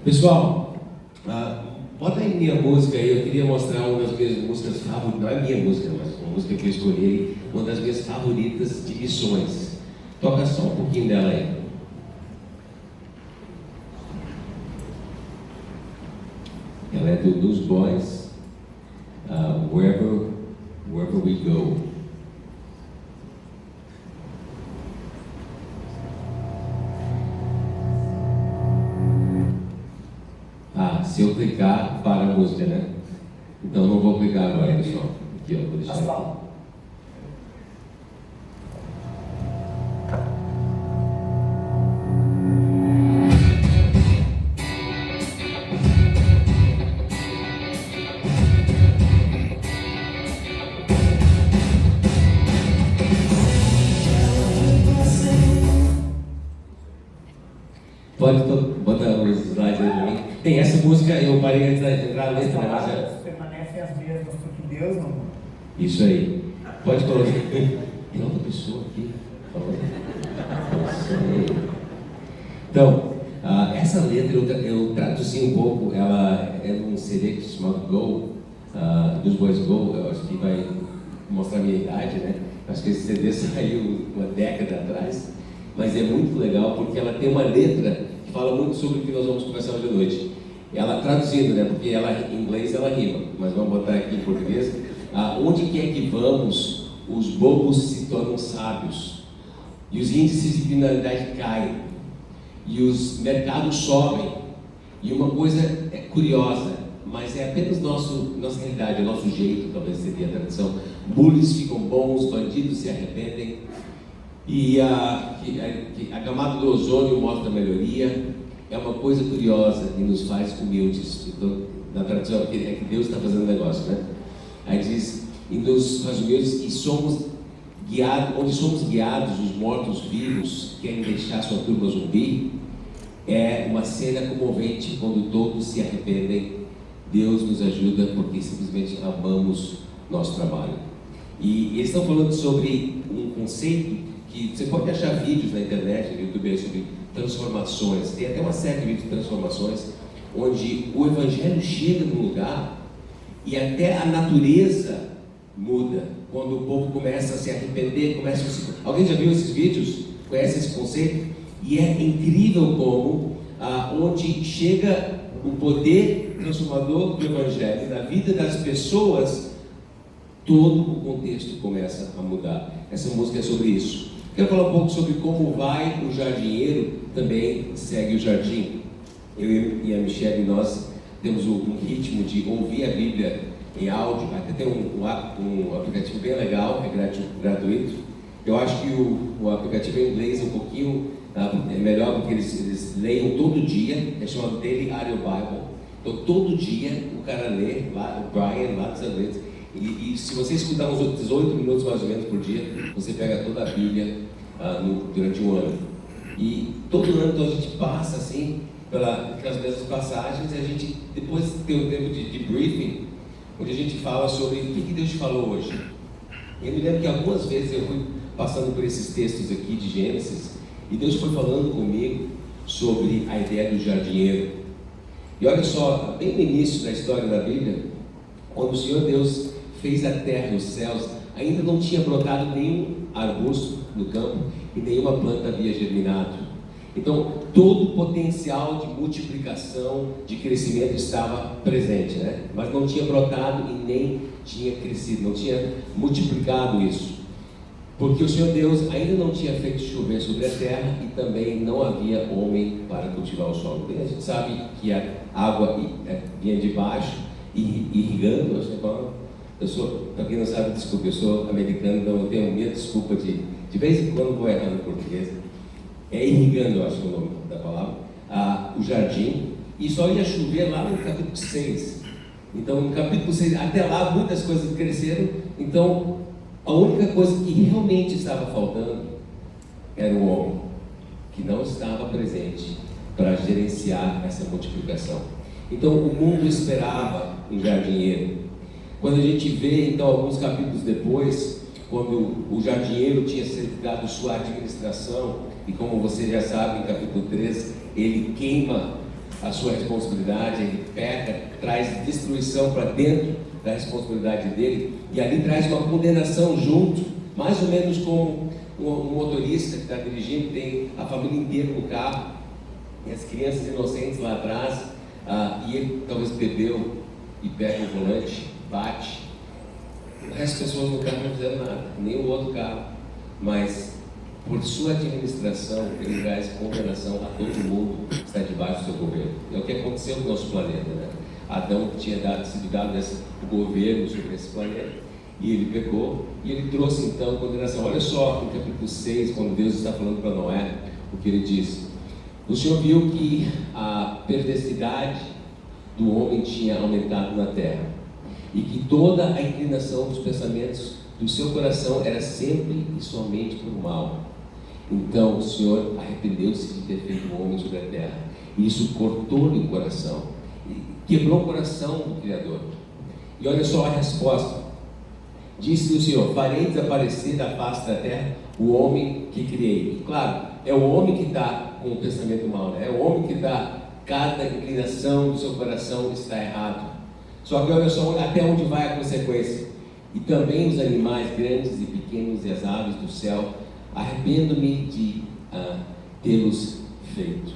Pessoal, bota aí minha música aí. Eu queria mostrar uma das minhas músicas favoritas. Não é minha música, mas uma música que eu escolhi, uma das minhas favoritas de missões. Toca só um pouquinho dela aí. Ela é do Newsboys, Wherever We Go. Se eu clicar, para a música, né? Então não vou clicar agora, pessoal. Aqui, ó, vou deixar aqui. Pode botar os slides aí pra mim. Tem essa música, eu parei antes de entrar na letra, né? Mas permanecem as mesmas, porque Deus não. Isso aí. Pode colocar. Tem outra pessoa aqui falando. Então, essa letra eu traduzi um pouco. Ela é um CD que se chama Go, dos Boys Go. Eu acho que vai mostrar a minha idade, né? Acho que esse CD saiu uma década atrás. Mas é muito legal porque ela tem uma letra que fala muito sobre o que nós vamos conversar hoje à noite. Ela traduzindo, né? Porque ela, em inglês ela rima, mas vamos botar aqui em português. Onde quer que vamos, os bobos se tornam sábios, e os índices de criminalidade caem, e os mercados sobem. E uma coisa é curiosa, mas é apenas nossa realidade, é nosso jeito, talvez seria a tradução. Bullies ficam bons, bandidos se arrependem. E a camada do ozônio mostra a melhoria. É uma coisa curiosa e nos faz humildes. Então, na tradução é que Deus está fazendo negócio, né? Aí diz, e nos faz humildes e somos guiados, onde somos guiados, os mortos-vivos querem deixar sua turma zumbi. É uma cena comovente quando todos se arrependem. Deus nos ajuda porque simplesmente amamos nosso trabalho. E eles estão falando sobre um conceito que você pode achar vídeos na internet, no YouTube, sobre transformações. Tem até uma série de vídeos de transformações, onde o Evangelho chega num lugar e até a natureza muda. Quando o povo começa a se arrepender, Alguém já viu esses vídeos? Conhece esse conceito? E é incrível como, onde chega o poder transformador do Evangelho na vida das pessoas, todo o contexto começa a mudar. Essa música é sobre isso. Quero falar um pouco sobre como vai o jardinheiro também segue o jardim. Eu e a Michelle, nós temos um ritmo de ouvir a Bíblia em áudio. Até tem um aplicativo bem legal, é gratuito. Eu acho que o aplicativo em inglês um pouquinho é melhor, porque eles leiam todo dia. É chamado Daily Audio Bible. Então todo dia o cara lê, lá, o Brian lá dos Estados Unidos. E se você escutar uns 18 minutos mais ou menos por dia, você pega toda a Bíblia durante um ano. E todo ano então, a gente passa assim pelas mesmas passagens, e a gente depois tem um tempo de briefing, onde a gente fala sobre o que Deus te falou hoje. E eu me lembro que algumas vezes eu fui passando por esses textos aqui de Gênesis, e Deus foi falando comigo sobre a ideia do jardinheiro. E olha só, bem no início da história da Bíblia, quando o Senhor Deus fez a terra e os céus, ainda não tinha brotado nenhum arbusto no campo e nenhuma planta havia germinado. Então, todo o potencial de multiplicação, de crescimento estava presente, né? Mas não tinha brotado e nem tinha crescido, não tinha multiplicado isso. Porque o Senhor Deus ainda não tinha feito chover sobre a terra e também não havia homem para cultivar o solo. Bem, a gente sabe que a água vinha de baixo e irrigando, para quem não sabe, desculpa, eu sou americano, então eu tenho a minha desculpa de vez em quando vou errar no português. É irrigando, eu acho que é o nome da palavra, o jardim, e só ia chover lá no capítulo 6. Então, no capítulo 6, até lá, muitas coisas cresceram. Então, a única coisa que realmente estava faltando era o homem, que não estava presente para gerenciar essa multiplicação. Então, o mundo esperava um jardinheiro. Quando a gente vê, então, alguns capítulos depois, quando o jardinheiro tinha certificado sua administração, e como você já sabe, em capítulo 3, ele queima a sua responsabilidade, ele peca, traz destruição para dentro da responsabilidade dele, e ali traz uma condenação junto, mais ou menos como um motorista que está dirigindo, tem a família inteira no carro, e as crianças inocentes lá atrás, e ele talvez bebeu e pega o volante, bate. O resto das pessoas no carro não fizeram nada, nem o outro carro, mas por sua administração ele traz condenação a todo mundo que está debaixo do seu governo. É o que aconteceu no nosso planeta, né? Adão tinha sido dado o governo sobre esse planeta, e ele pecou, e ele trouxe então condenação. Olha só no capítulo 6, quando Deus está falando para Noé, o que ele diz: o Senhor viu que a perversidade do homem tinha aumentado na terra, e que toda a inclinação dos pensamentos do seu coração era sempre e somente por mal. Então o Senhor arrependeu-se de ter feito o homem sobre a terra, e isso cortou-lhe o coração, quebrou o coração do Criador. E olha só a resposta: disse o Senhor: farei desaparecer da face da terra o homem que criei. E claro, é o homem que está com o pensamento mal, né? É o homem que está, cada inclinação do seu coração está errado. Só que olha só até onde vai a consequência: e também os animais grandes e pequenos e as aves do céu, arrependo-me de tê-los feito.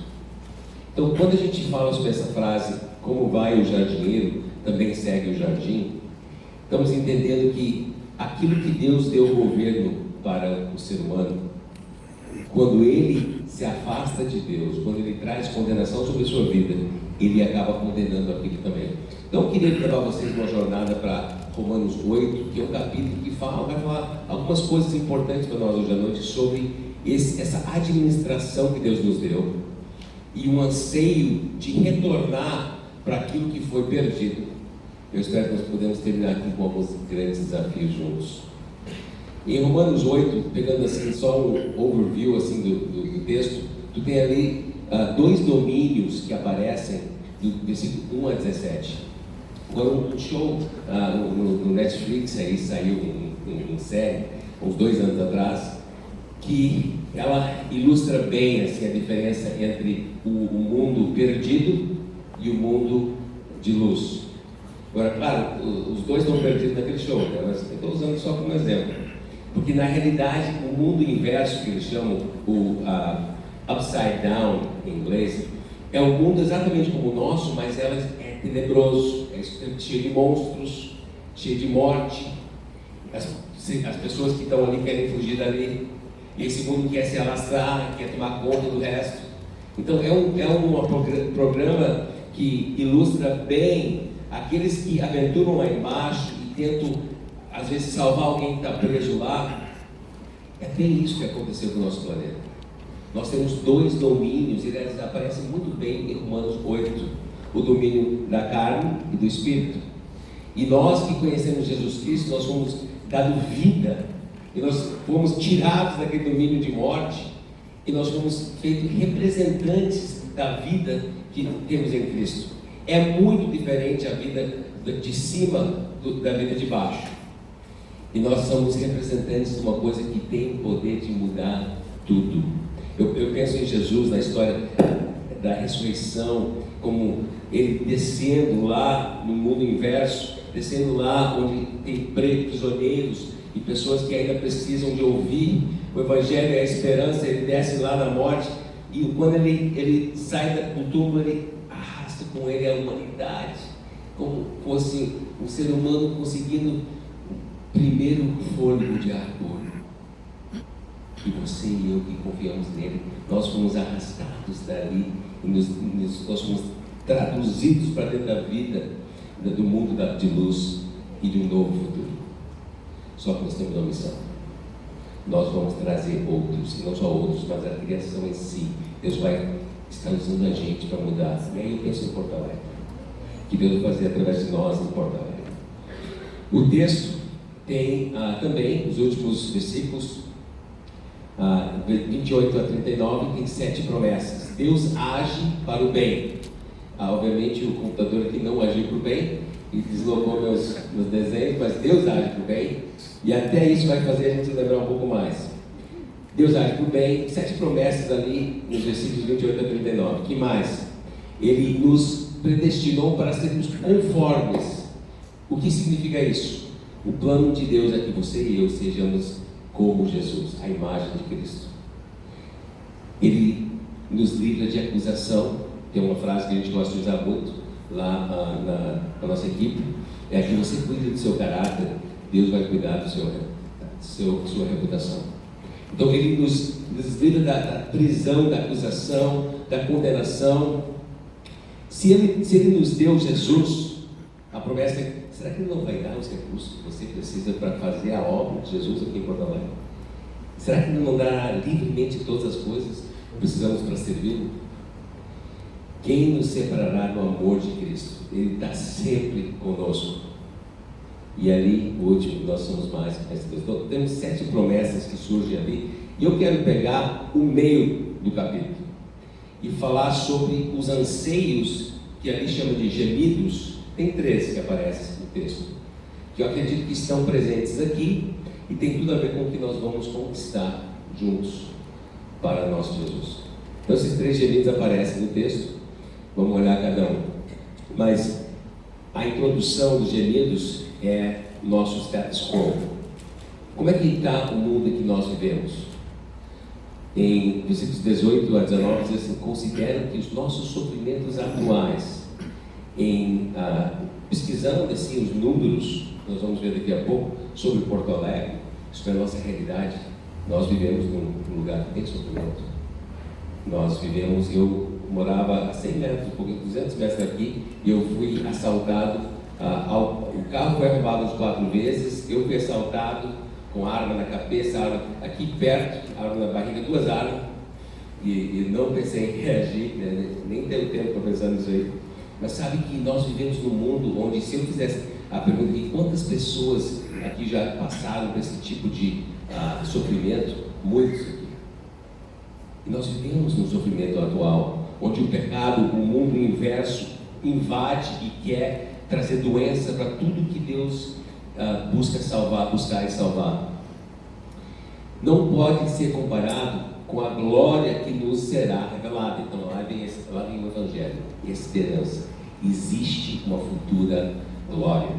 Então, quando a gente fala sobre essa frase, como vai o jardineiro, também segue o jardim, estamos entendendo que aquilo que Deus deu o governo para o ser humano, quando ele se afasta de Deus, quando ele traz condenação sobre a sua vida, ele acaba condenando aquilo também. Então eu queria levar vocês uma jornada para Romanos 8, que é um capítulo que vai falar algumas coisas importantes para nós hoje à noite sobre essa administração que Deus nos deu e um anseio de retornar para aquilo que foi perdido. Eu espero que nós podemos terminar aqui com alguns grandes desafios juntos. Em Romanos 8, pegando assim só um overview assim do texto, tu tem ali dois domínios que aparecem do versículo 1 a 17. Agora um show no Netflix aí saiu em série, uns 2 anos atrás, que ela ilustra bem assim, a diferença entre o mundo perdido e o mundo de luz. Agora, claro, os dois estão perdidos naquele show, né? Mas eu estou usando só como exemplo, porque na realidade o mundo inverso, que eles chamam o upside down em inglês, é um mundo exatamente como o nosso, mas ela é tenebroso, é cheio de monstros, cheio de morte. As pessoas que estão ali querem fugir dali, e esse mundo quer se alastrar, quer tomar conta do resto. Então é um programa que ilustra bem aqueles que aventuram lá embaixo e tentam às vezes salvar alguém que está preso lá. É bem isso que aconteceu com o nosso planeta. Nós temos dois domínios, e eles aparecem muito bem em Romanos 8, o domínio da carne e do espírito. E nós que conhecemos Jesus Cristo, nós fomos dados vida, e nós fomos tirados daquele domínio de morte, e nós fomos feitos representantes da vida que temos em Cristo. É muito diferente a vida de cima da vida de baixo. E nós somos representantes de uma coisa que tem o poder de mudar tudo. Eu penso em Jesus, na história da ressurreição, como ele descendo lá no mundo inverso, descendo lá onde tem prisioneiros e pessoas que ainda precisam de ouvir o Evangelho e a esperança. Ele desce lá na morte, e quando ele sai do túmulo, ele arrasta com ele a humanidade, como fosse um ser humano conseguindo o primeiro fôlego de ar puro. E você e eu que confiamos nele, nós fomos arrastados dali, e nós fomos traduzidos para dentro da vida, do mundo de luz e de um novo futuro. Só que nós temos uma missão. Nós vamos trazer outros, e não só outros, mas a criação em si. Deus vai estar usando a gente para mudar. E aí eu penso em Porto Alegre, que Deus vai fazer através de nós em Porto Alegre. O texto tem também, os últimos versículos, 28 a 39, tem 7 promessas. Deus age para o bem. Obviamente o computador aqui não agiu para o bem e deslocou meus desenhos, mas Deus age para o bem, e até isso vai fazer a gente lembrar um pouco mais. Deus age para o bem, 7 promessas ali nos versículos 28 a 39. Que mais? Ele nos predestinou para sermos conformes. O que significa isso? O plano de Deus é que você e eu sejamos como Jesus, a imagem de Cristo. Ele nos livra de acusação. Tem uma frase que a gente gosta de usar muito lá na nossa equipe, é que você cuida do seu caráter, Deus vai cuidar da sua reputação. Então ele nos livra da prisão, da acusação, da condenação. Se ele nos deu Jesus, a promessa é: será que ele não vai dar os recursos que você precisa para fazer a obra de Jesus aqui em Porto Alegre? Será que ele não dará livremente todas as coisas que precisamos para servi-lo? Quem nos separará do amor de Cristo? Ele está sempre conosco. E ali, o último, nós somos mais que vencedores. Então, temos 7 promessas que surgem ali. E eu quero pegar o meio do capítulo e falar sobre os anseios, que ali chama de gemidos. Tem 3 que aparecem no texto, que eu acredito que estão presentes aqui e tem tudo a ver com o que nós vamos conquistar juntos para nosso Jesus. Então, esses 3 gemidos aparecem no texto. Vamos olhar cada um. Mas a introdução dos gemidos é o nosso status quo. Como é que está o mundo em que nós vivemos? Em versículos 18 a 19 diz assim: consideram que os nossos sofrimentos atuais, pesquisando assim os números, nós vamos ver daqui a pouco, sobre Porto Alegre, isso é a nossa realidade. Nós vivemos num lugar que tem sofrimento. Nós vivemos, eu morava a 100 metros, um pouquinho, 200 metros daqui, e eu fui assaltado, o carro foi roubado umas 4 vezes, eu fui assaltado com arma na cabeça, arma aqui perto, arma na barriga, 2 armas, e não pensei em reagir, né? Nem tenho tempo para pensar nisso aí. Mas sabe que nós vivemos num mundo onde, se eu fizesse a pergunta de quantas pessoas aqui já passaram por esse tipo de sofrimento, muitos aqui. E nós vivemos num sofrimento atual, onde o pecado, o mundo inverso, invade e quer trazer doença para tudo que Deus buscar e salvar. Não pode ser comparado com a glória que nos será revelada. Então lá vem o Evangelho, esperança. Existe uma futura glória.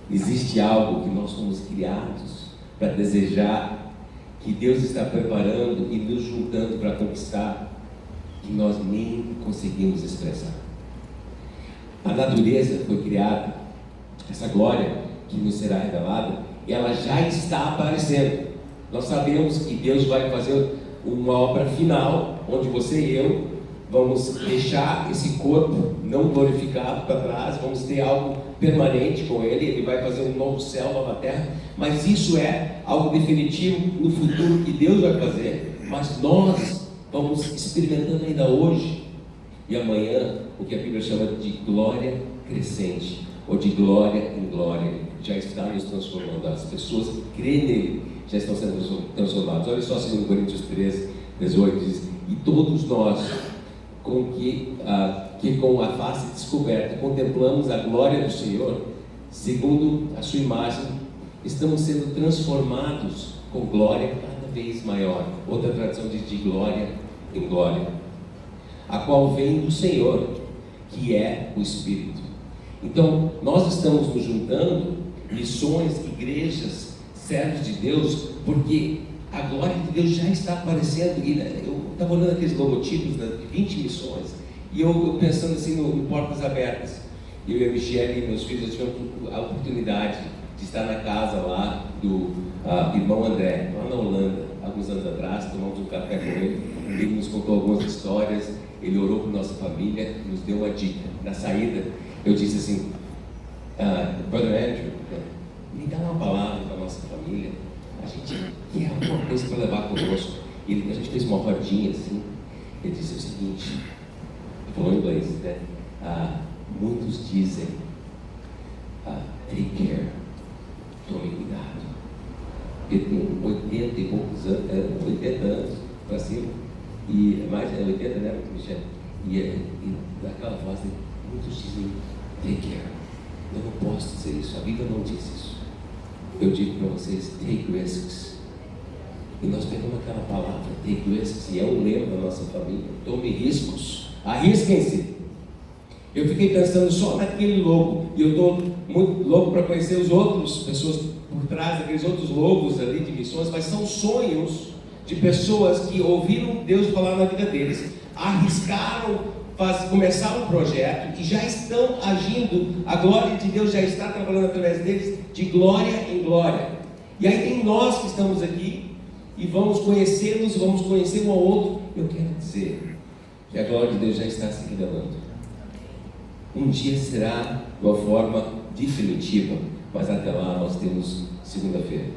Existe algo que nós fomos criados para desejar, que Deus está preparando e nos juntando para conquistar, que nós nem conseguimos expressar. A natureza foi criada, essa glória que nos será revelada, ela já está aparecendo. Nós sabemos que Deus vai fazer uma obra final, onde você e eu vamos deixar esse corpo não glorificado para trás, vamos ter algo permanente com Ele. Ele vai fazer um novo céu, nova terra, mas isso é algo definitivo no futuro que Deus vai fazer. Mas nós vamos experimentando ainda hoje e amanhã o que a Bíblia chama de glória crescente, ou de glória em glória. Já está nos transformando. As pessoas que creem nele já estão sendo transformadas. Olha só 2 Coríntios 13, 18 diz: e todos nós, que com a face descoberta contemplamos a glória do Senhor, segundo a sua imagem, estamos sendo transformados com glória cada vez maior. Outra tradução diz de glória em glória, a qual vem do Senhor, que é o Espírito. Então, nós estamos nos juntando, missões, igrejas, servos de Deus, porque a glória de Deus já está aparecendo. E eu estava olhando aqueles logotipos de 20 missões, e eu pensando assim no Portas Abertas. Eu e a Michelle e meus filhos tivemos a oportunidade de estar na casa lá do irmão André, lá na Holanda, alguns anos atrás. Tomamos um café com ele, ele nos contou algumas histórias, ele orou por nossa família, nos deu uma dica. Na saída, eu disse assim: Brother Andrew, me dá uma palavra para a nossa família, a gente quer alguma coisa para levar conosco. E a gente fez uma rodinha assim. Ele disse o seguinte, ele falou em inglês, né? Muitos dizem, take care, tome cuidado. Ele tem 80 e poucos anos, 80 anos para cima, e mais de 80, né, Michel? E daquela voz, muitos dizem, take care. Eu não posso dizer isso, a Bíblia não diz isso. Eu digo para vocês, take risks. E nós pegamos aquela palavra, take risks, e é um lema da nossa família. Tome riscos, arrisquem-se. Eu fiquei pensando só naquele logo, e eu estou muito louco para conhecer os outros, pessoas por trás daqueles outros logos ali de missões, mas são sonhos de pessoas que ouviram Deus falar na vida deles, arriscaram, começaram um projeto e já estão agindo, a glória de Deus já está trabalhando através deles, de glória em glória. E aí tem nós que estamos aqui e vamos conhecê-los, vamos conhecer um ao outro. Eu quero dizer que a glória de Deus já está se revelando. Um dia será de uma forma definitiva, mas até lá nós temos segunda-feira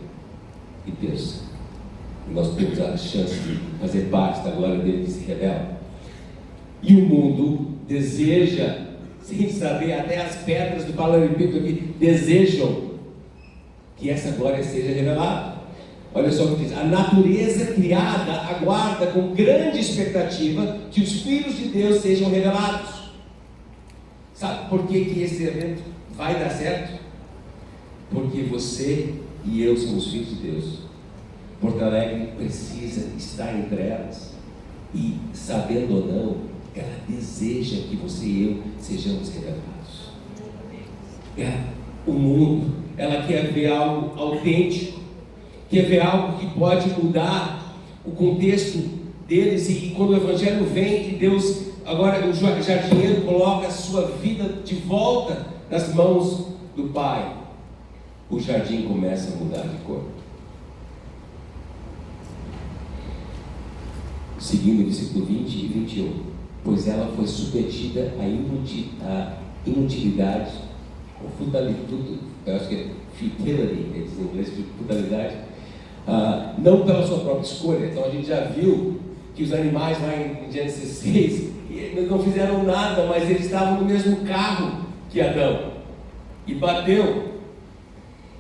e terça. E nós temos a chance de fazer parte da glória dele que se revela. E o mundo deseja, sem saber, até as pedras do paralelepípedo aqui desejam que essa glória seja revelada. Olha só o que diz: a natureza criada aguarda com grande expectativa que os filhos de Deus sejam revelados. Sabe por que esse evento vai dar certo? Porque você e eu somos filhos de Deus. Porto Alegre precisa estar entre elas. E, sabendo ou não, ela deseja que você e eu sejamos revelados. O mundo, ela quer ver algo autêntico, quer ver algo que pode mudar o contexto deles. E quando o Evangelho vem, e Deus, agora o jardineiro coloca a sua vida de volta nas mãos do Pai, o jardim começa a mudar de cor. Seguindo o versículo 20 e 21, pois ela foi submetida à inutilidade, ou futilidade, eu acho que é futility, eles em inglês, futilidade, não pela sua própria escolha. Então a gente já viu que os animais lá em Gênesis 6, eles não fizeram nada, mas eles estavam no mesmo carro que Adão, e bateu.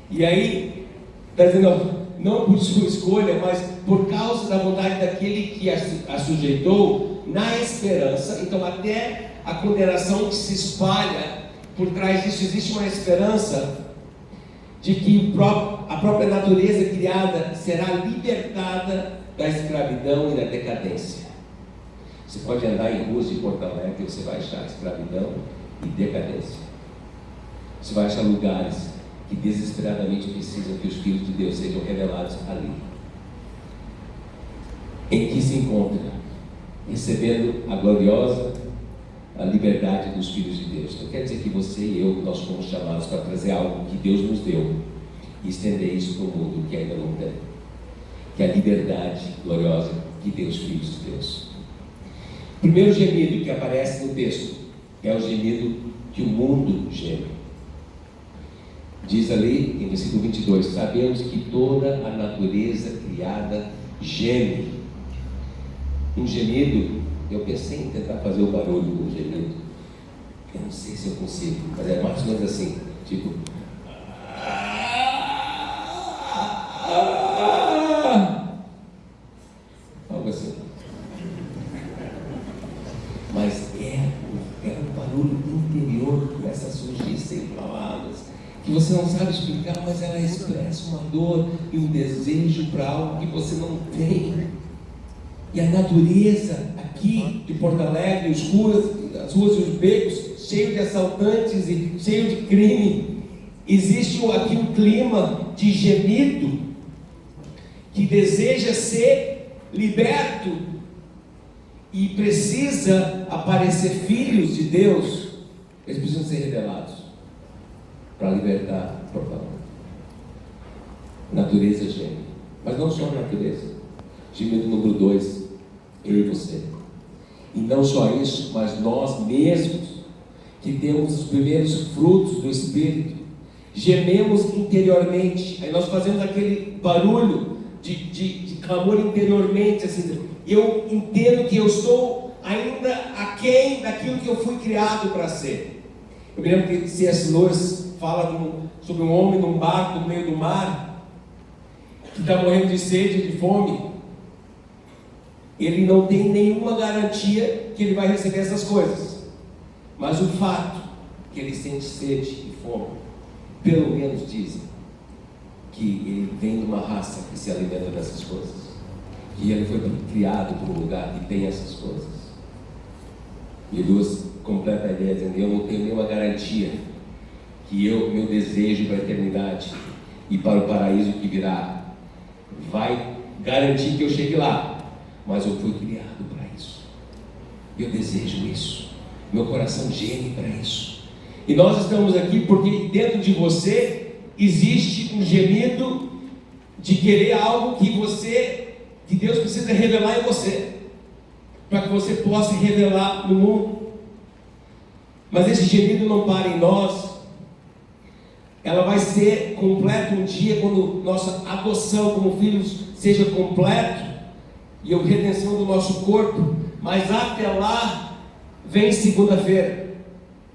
E aí, está dizendo, não por sua escolha, mas por causa da vontade daquele que a sujeitou, na esperança. Então até a condenação que se espalha por trás disso, existe uma esperança de que a própria natureza criada será libertada da escravidão e da decadência. Você pode andar em ruas de Porto Alegre e você vai achar escravidão e decadência. Você vai achar lugares que desesperadamente precisam que os filhos de Deus sejam revelados ali. Em que se encontra? Recebendo a gloriosa liberdade dos filhos de Deus. Não quer dizer que você e eu, nós fomos chamados para trazer algo que Deus nos deu e estender isso para o mundo que ainda não tem. Que é a liberdade gloriosa de Deus, filhos de Deus. O primeiro gemido que aparece no texto é o gemido que o mundo geme. Diz ali em versículo 22, sabemos que toda a natureza criada geme. Um gemido, eu pensei em tentar fazer o barulho do gemido. Eu não sei se eu consigo, mas é mais ou menos assim, tipo... algo assim. Mas é um barulho interior que começa a surgir sem palavras, que você não sabe explicar, mas ela expressa uma dor e um desejo para algo que você não tem. E a natureza aqui de Porto Alegre, as ruas e os becos, cheio de assaltantes e cheio de crime, existe aqui um clima de gemido que deseja ser liberto e precisa aparecer filhos de Deus. Eles precisam ser revelados para libertar Porto Alegre. Natureza geme, mas não só a natureza. Gemido número 2, eu e você. E não só isso, mas nós mesmos, que temos os primeiros frutos do Espírito, gememos interiormente. Aí nós fazemos aquele barulho de clamor interiormente, assim. Eu entendo que eu estou ainda aquém daquilo que eu fui criado para ser. Eu me lembro que C.S. Lewis fala sobre um homem num barco no meio do mar, que está morrendo de sede e de fome. Ele não tem nenhuma garantia que ele vai receber essas coisas, mas o fato que ele sente sede e fome, pelo menos dizem que ele vem de uma raça que se alimenta dessas coisas, que ele foi criado por um lugar que tem essas coisas. E Lewis completa a ideia dizendo: eu não tenho nenhuma garantia que meu desejo para a eternidade e para o paraíso que virá vai garantir que eu chegue lá, mas eu fui criado para isso, eu desejo isso, meu coração geme para isso. E nós estamos aqui porque dentro de você existe um gemido de querer algo que Deus precisa revelar em você, para que você possa revelar no mundo. Mas esse gemido não para em nós. Ela vai ser completa um dia quando nossa adoção como filhos seja completo e a redenção do nosso corpo. Mas até lá vem segunda-feira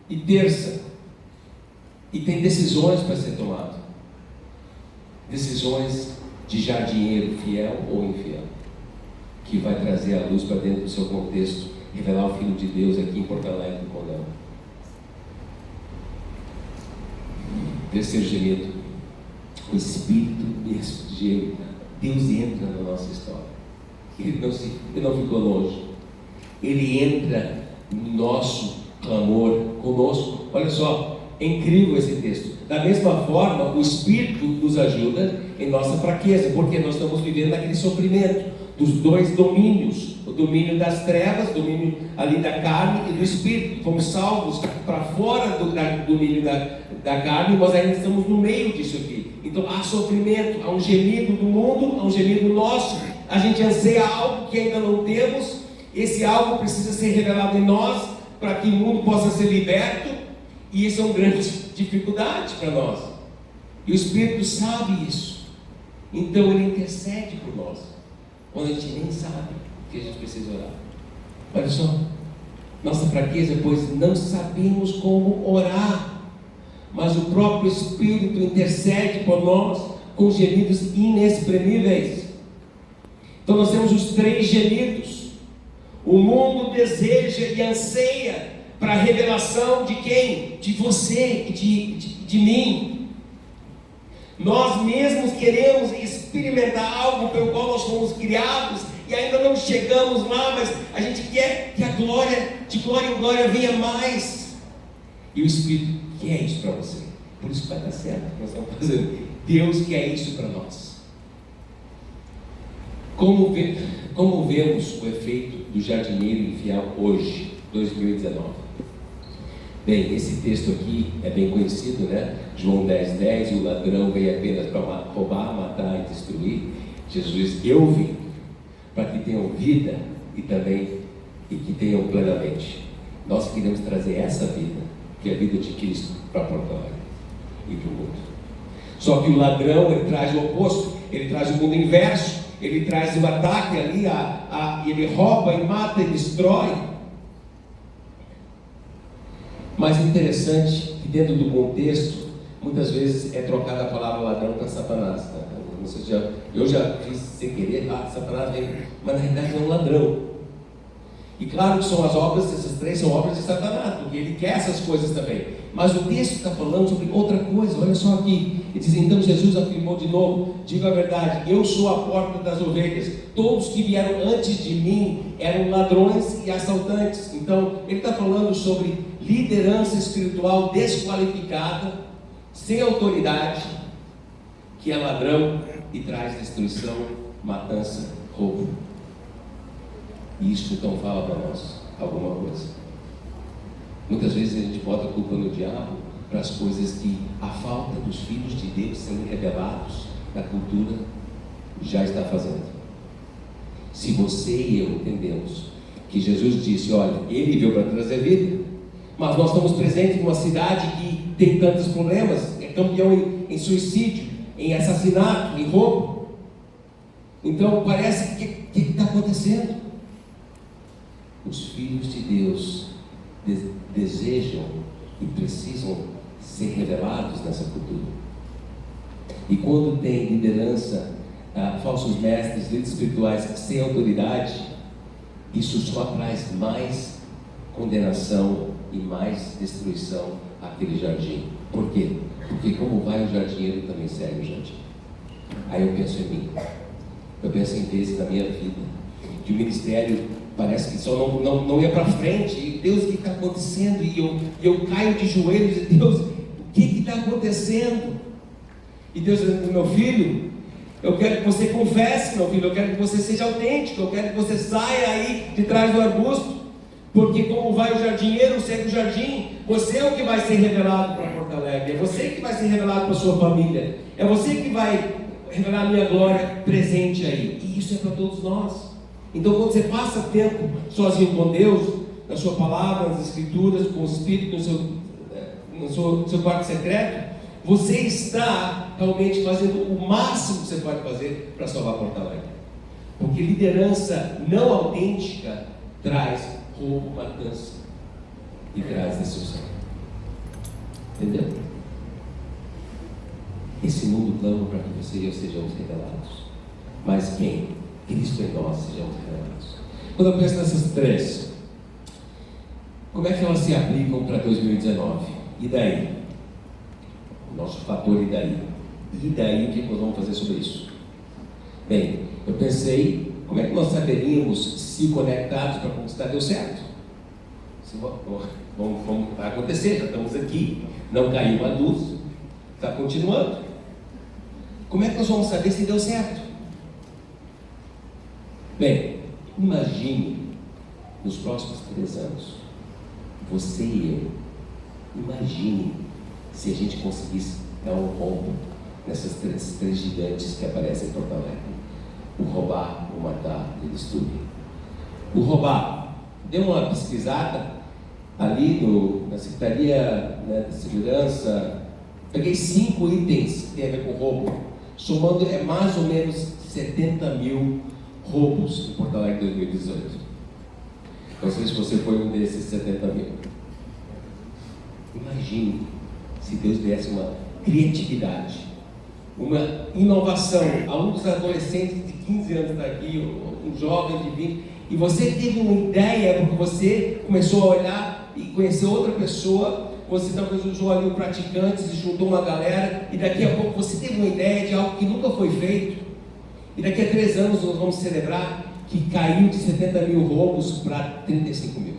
e terça, e tem decisões para ser tomadas, decisões de jardinheiro fiel ou infiel, que vai trazer a luz para dentro do seu contexto, revelar o Filho de Deus aqui em Porto Alegre, no Condão. Terceiro gemido, o Espírito mesmo geme. Deus entra na nossa história. Ele não ficou longe. Ele entra no nosso clamor conosco. Olha só, é incrível esse texto. Da mesma forma, o Espírito nos ajuda em nossa fraqueza, porque nós estamos vivendo naquele sofrimento dos dois domínios, o domínio das trevas, o domínio ali da carne e do Espírito. Fomos salvos para fora do domínio da carne, mas ainda estamos no meio disso aqui. Então há sofrimento, há um gemido do mundo, há um gemido nosso. A gente anseia algo que ainda não temos. Esse algo precisa ser revelado em nós para que o mundo possa ser liberto, e isso é uma grande dificuldade para nós, e o Espírito sabe isso, então ele intercede por nós quando a gente nem sabe que a gente precisa orar. Olha só, nossa fraqueza, pois não sabemos como orar, mas o próprio Espírito intercede por nós com gemidos inexprimíveis. Então nós temos os três gemidos. O mundo deseja e anseia para a revelação de quem? De você e de mim. Nós mesmos queremos experimentar algo pelo qual nós fomos criados e ainda não chegamos lá, mas a gente quer que a glória, de glória em glória, venha mais. E o Espírito quer isso para você. Por isso vai dar certo o que nós estamos fazendo. Deus quer isso para nós. Como vemos o efeito do jardineiro infiel hoje, 2019? Bem, esse texto aqui é bem conhecido, né? João 10:10, e o ladrão veio apenas para roubar, matar e destruir. Jesus: eu vim para que tenham vida e que tenham plenamente. Nós queremos trazer essa vida, que é a vida de Cristo, para Porto Alegre e para o mundo. Só que o ladrão, ele traz o oposto, ele traz o mundo inverso. Ele traz o ataque ali, ele rouba e mata e destrói. Mas é interessante que dentro do contexto, muitas vezes é trocada a palavra ladrão para Satanás. Né? Eu já fiz sem querer, Satanás vem, mas na realidade é um ladrão. E claro que são as obras, essas três são obras de Satanás, porque ele quer essas coisas também. Mas o texto está falando sobre outra coisa. Olha só aqui, ele diz: então Jesus afirmou de novo, digo a verdade, eu sou a porta das ovelhas. Todos que vieram antes de mim eram ladrões e assaltantes. Então ele está falando sobre liderança espiritual desqualificada, sem autoridade, que é ladrão e traz destruição, matança, roubo. E isso então fala para nós alguma coisa. Muitas vezes a gente bota a culpa no diabo para as coisas que a falta dos filhos de Deus sendo revelados na cultura já está fazendo. Se você e eu entendemos que Jesus disse: olha, ele veio para trazer vida, mas nós estamos presentes em uma cidade que tem tantos problemas, é campeão em suicídio, em assassinato, em roubo. Então parece que está acontecendo. Os filhos de Deus desejam e precisam ser revelados nessa cultura. E quando tem liderança, falsos mestres, líderes espirituais sem autoridade, isso só traz mais condenação e mais destruição àquele jardim. Por quê? Porque como vai o jardineiro, também segue o jardim. Aí eu penso em mim, eu penso em vezes na minha vida, que o ministério parece que só não ia para frente. E Deus, o que está acontecendo? E eu caio de joelhos e Deus, o que está acontecendo? E Deus dizendo, meu filho, eu quero que você confesse, meu filho, eu quero que você seja autêntico, eu quero que você saia aí de trás do arbusto, porque como vai o jardineiro, segue o jardim, você é o que vai ser revelado para Porto Alegre, é você que vai ser revelado para a sua família, é você que vai revelar a minha glória presente aí, e isso é para todos nós. Então quando você passa tempo sozinho com Deus, na sua palavra, nas escrituras, com o Espírito, no seu quarto secreto, você está realmente fazendo o máximo que você pode fazer para salvar Porto Alegre. Porque liderança não autêntica traz roubo, matança e traz destruição. Entendeu? Esse mundo clama para que você e eu sejamos revelados. Mas quem? Cristo em nós sejamos revelados. Quando eu penso nessas três, como é que elas se aplicam para 2019? E daí? O nosso fator e daí? E daí o que nós vamos fazer sobre isso? Bem, eu pensei, como é que nós saberíamos se conectados para conquistar deu certo? Vai acontecer, já estamos aqui, não caiu a luz, está continuando. Como é que nós vamos saber se deu certo? Bem, imagine nos próximos 3 anos, você e eu, imagine se a gente conseguisse dar um rombo nessas três gigantes que aparecem em Porto Alegre: o roubar, o matar e o destruir. O roubar, dê uma pesquisada ali na Secretaria, né, de Segurança, peguei 5 itens que tem a ver com roubo, somando é mais ou menos 70 mil roubos em Porto Alegre 2018. Não sei se você foi um desses 70 mil. Imagine se Deus desse uma criatividade, uma inovação a um dos adolescentes de 15 anos está aqui, um jovem de 20, e você teve uma ideia, porque você começou a olhar e conhecer outra pessoa, você talvez usou ali um praticante, se juntou uma galera, e daqui a pouco você teve uma ideia de algo que nunca foi feito, e daqui a 3 anos nós vamos celebrar que caiu de 70 mil roubos para 35 mil.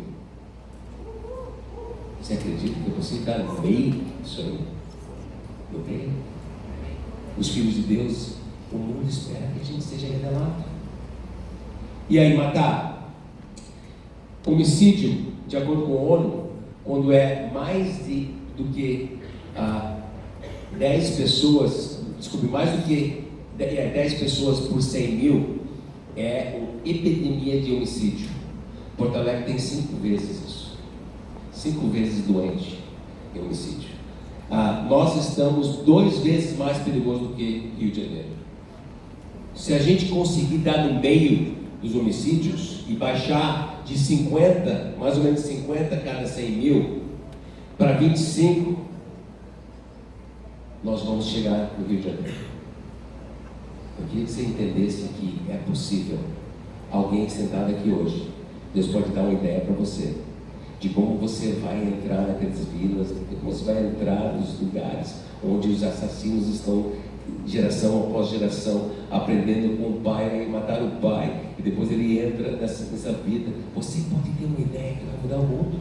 Você acredita que você está no meio disso aí? No meio? Os filhos de Deus, o mundo espera que a gente seja revelado. E aí, matar? Homicídio, de acordo com a ONU, quando é mais do que 10 pessoas, mais do que 10 pessoas por 100 mil, é uma epidemia de homicídio. Porto Alegre tem 5 vezes isso. 5 vezes doente em homicídio. Nós estamos 2 vezes mais perigosos do que Rio de Janeiro. Se a gente conseguir dar no meio dos homicídios e baixar de 50, mais ou menos 50 cada 100 mil, para 25, nós vamos chegar no Rio de Janeiro. Eu queria que você entendesse que é possível. Alguém sentado aqui hoje, Deus pode dar uma ideia para você de como você vai entrar naquelas vilas, de como você vai entrar nos lugares onde os assassinos estão geração após geração aprendendo com o pai a matar o pai, e depois ele entra nessa vida. Você pode ter uma ideia que vai mudar o mundo.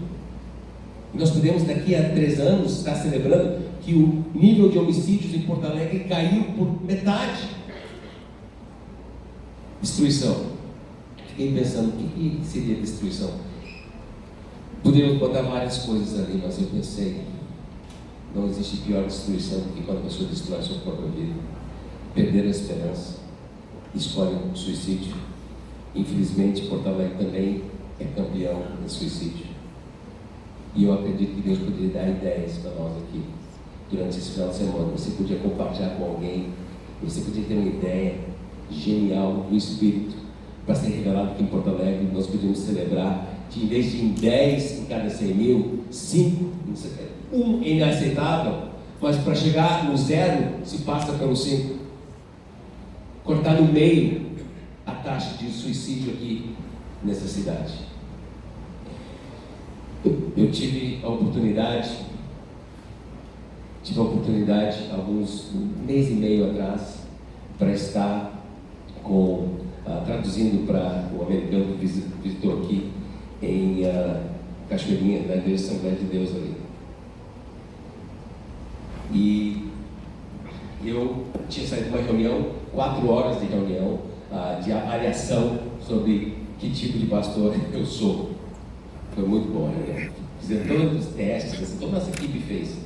E nós podemos daqui a 3 anos estar celebrando que o nível de homicídios em Porto Alegre caiu por metade. Destruição. Fiquei pensando, o que seria destruição? Poderíamos botar várias coisas ali, mas eu pensei, não existe pior destruição do que quando a pessoa destrói a sua própria vida. Perder a esperança, escolhe o suicídio. Infelizmente, Porto Alegre também é campeão de suicídio. E eu acredito que Deus poderia dar ideias para nós aqui. Durante esse final de semana, você podia compartilhar com alguém, você podia ter uma ideia genial do Espírito para ser revelado aqui em Porto Alegre. Nós podíamos celebrar que em vez de 10 em cada 100 mil, 5, 1 é inaceitável, mas para chegar no 0 se passa pelo 5. Cortar no meio a taxa de suicídio aqui nessa cidade. Eu tive a oportunidade, alguns mês e meio atrás, para estar com traduzindo para o americano que visitou aqui em Cachoeirinha, na Igreja Assembleia de Deus ali. E eu tinha saído de uma reunião, 4 horas de reunião, de avaliação sobre que tipo de pastor eu sou. Foi muito bom, né? Fizemos todos os testes, assim, toda a nossa equipe fez.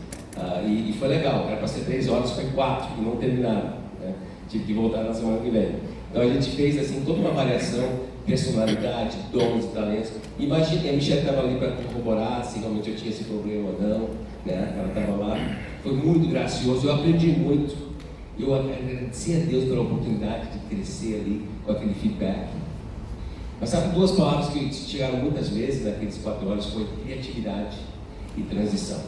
E foi legal, era para ser 3 horas, foi 4 e não terminaram, né? Tive que voltar na semana que vem. Então a gente fez assim toda uma avaliação, personalidade, dons e talentos. Imagina, a Michelle estava ali para corroborar se realmente eu tinha esse problema ou não, né? Ela estava lá, foi muito gracioso, eu aprendi muito. Eu agradeci a Deus pela oportunidade de crescer ali com aquele feedback. Mas sabe, 2 palavras que chegaram muitas vezes naqueles 4 horas foi criatividade e transição.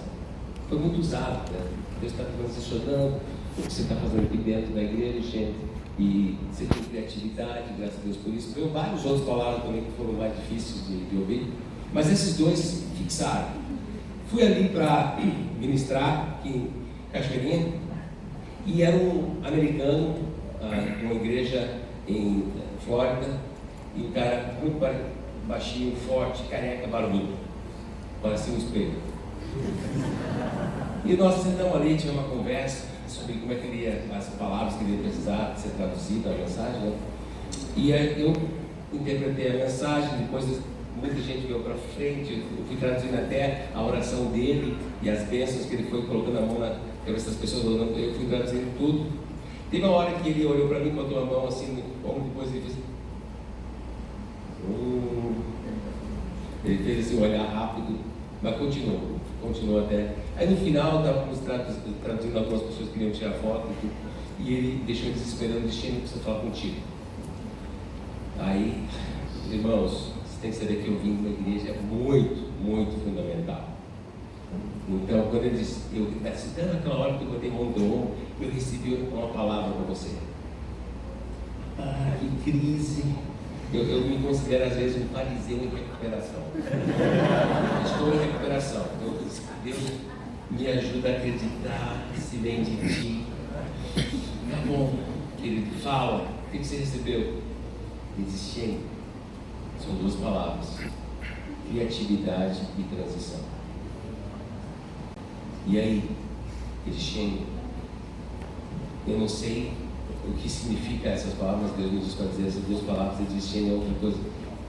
Foi muito usado, né? Deus está transicionando o que você está fazendo aqui dentro da igreja, gente. E você tem criatividade, graças a Deus por isso. Tem várias outras palavras também que foram mais difíceis de ouvir. Mas esses 2 fixaram. Fui ali para ministrar aqui em Cachoeirinha. E era um americano, de uma igreja em Flórida. E um cara muito baixinho, forte, careca, barbudo. Parecia um espelho. E nós sentamos ali, tivemos uma conversa sobre como é que ele ia, as palavras que ele ia precisar ser traduzidas, a mensagem, né? E aí eu interpretei a mensagem, depois muita gente veio para frente, eu fui traduzindo até a oração dele e as bênçãos que ele foi colocando a mão na cabeça das pessoas, eu fui traduzindo tudo. Teve uma hora que ele olhou para mim, botou a mão assim no ombro, depois ele fez assim, ele fez assim um olhar rápido, mas continuou até. Aí no final estávamos traduzindo, algumas pessoas queriam tirar foto e ele deixou eles esperando, deixando que você falar contigo. Aí, irmãos, você tem que saber que eu vim da igreja é muito, muito fundamental. Então, quando ele disse, até naquela hora que eu botei mão do ombro, eu recebi uma palavra para você. Que crise! Eu me considero às vezes um fariseu em recuperação. Estou em recuperação. Deus me ajuda a acreditar que se vem de ti. Tá bom, querido, fala. O que você recebeu? Existir. São 2 palavras: criatividade e transição. E aí, existir? Eu não sei o que significa essas palavras. Deus nos diz para dizer essas 2 palavras, existir é outra coisa.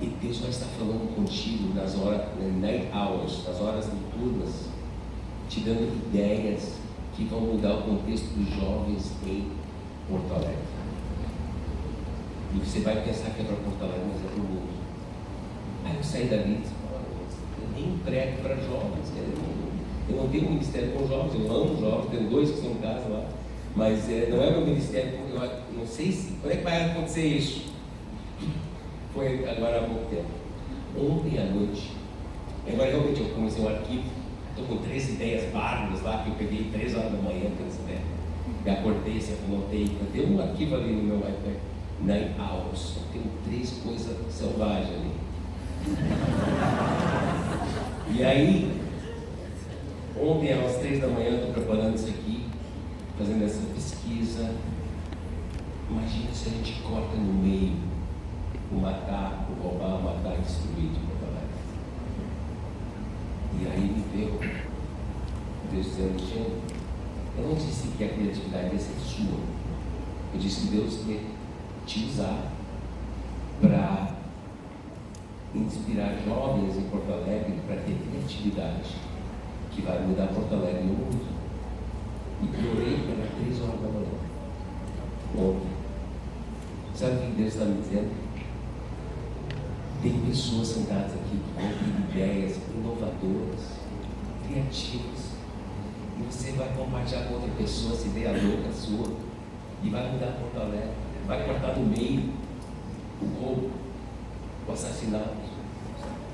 E Deus vai estar falando contigo nas horas, night hours, nas horas noturnas, te dando ideias que vão mudar o contexto dos jovens em Porto Alegre. E você vai pensar que é para Porto Alegre, mas é para o mundo. Aí eu saí dali e disse, eu nem prego para jovens, eu não tenho um ministério com jovens, eu amo jovens, tenho 2 que estão em casa lá, mas não é meu ministério, eu não sei quando é que vai acontecer isso. Foi agora há pouco tempo. Ontem à noite, agora realmente eu comecei um arquivo, estou com 3 ideias bárbaras lá, que eu peguei 3 horas da manhã, e acordei, anotei, eu tenho um arquivo ali no meu iPad, 9 hours, eu tenho 3 coisas selvagens ali. E aí, ontem às 3 da manhã, estou preparando isso aqui, fazendo essa pesquisa. Imagina se a gente corta no meio o matar, o roubar, matar e destruir de Porto Alegre. E aí me veio Deus dizendo, gente, eu não disse que a criatividade ia ser sua. Eu disse que Deus ia te usar para inspirar jovens em Porto Alegre para ter criatividade que vai mudar Porto Alegre no mundo. E orei para 3 horas da manhã. Ontem. Sabe o que Deus está me dizendo? Tem pessoas sentadas aqui que vão ter ideias inovadoras, criativas. E você vai compartilhar com outra pessoa essa ideia louca sua. E vai mudar Porto Alegre. Vai cortar no meio o roubo, o assassinato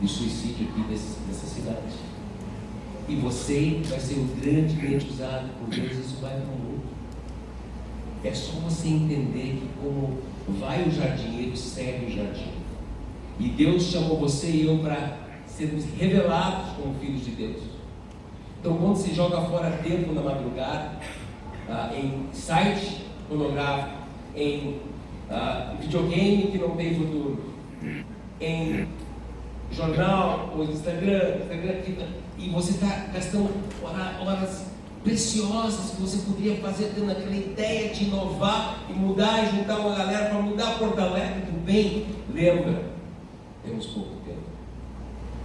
e o suicídio aqui dessa cidade. E você vai ser um grandemente usado por Deus, isso vai para o mundo. É só você entender que como vai o jardineiro, segue o jardim. E Deus chamou você e eu para sermos revelados como filhos de Deus. Então quando você joga fora tempo na madrugada, em site pornográfico, em videogame que não tem futuro, em jornal, ou Instagram e você está gastando horas preciosas que você poderia fazer tendo aquela ideia de inovar e mudar e juntar uma galera para mudar Porto Alegre do bem. Lembra, temos pouco tempo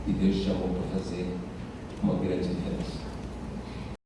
e Deus te chamou para fazer uma grande diferença.